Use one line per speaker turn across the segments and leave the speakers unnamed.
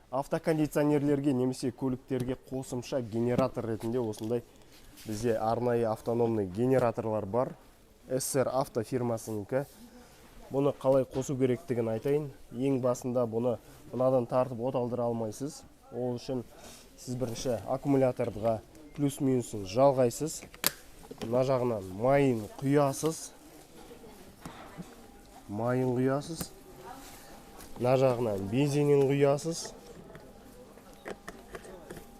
Автокондиционерлерге немесе көліктерге қосымша генератор ретінде осындай бізде арнайы автономный генераторлар бар. SR Авто фирмасынікі. Бұны қалай қосу керектігін айтайын. Ең басында бұны мынадан тартып от алдыра алмайсыз. Ол үшін сіз бірінші аккумуляторға плюс-минусын жалғайсыз. Мына жағынан майын құясыз. Мына жағынан бензинін құясыз.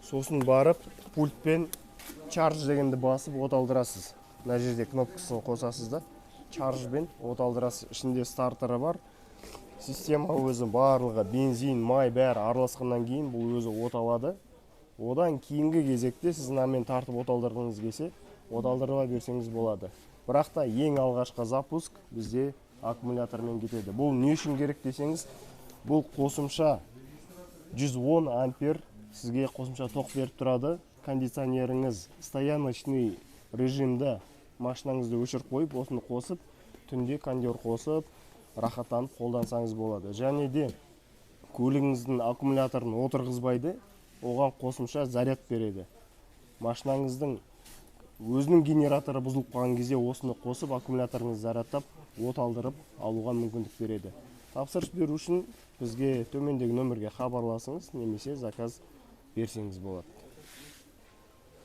Сосын барып пультпен чарж дегенді басып от алдырасыз. Мына жерде кнопкасын қосасыз да, чаржбен от алдырасыз. Ішінде стартері бар. Система өзі барлығы бензин, май бәрі араласқаннан кейін бұл өзі от алады. Одан кейінгі кезекте сіз мынамен тартып от алдырғыңыз келсе, от алдыра берсеңіз болады. Бірақ та ең алғашқы запуск бізде аккумулятормен кетеді. Бұл не үшін керек десеңіз, бұл қосымша 110 ампер сізге қосымша тоқ беріп тұрады. Кондиционеріңіз стояночный режимде машинаңызды өшіріп қойып, осыны қосып, түнде кондер қосып, рахаттанып қолдансаңыз болады. Және де көлігіңіздің аккумуляторын отырғызбайды, оған қосымша заряд береді. Машинаңыздың өзінің генераторы бұзылып қалған кезде осыны қосып, аккумуляторыңызды зарядтап, от алдырып алуға мүмкіндік береді. Тапсырыс беру үшін бізге төмендегі нөмірге хабарласыңыз, немесе заказ берсеңіз болады.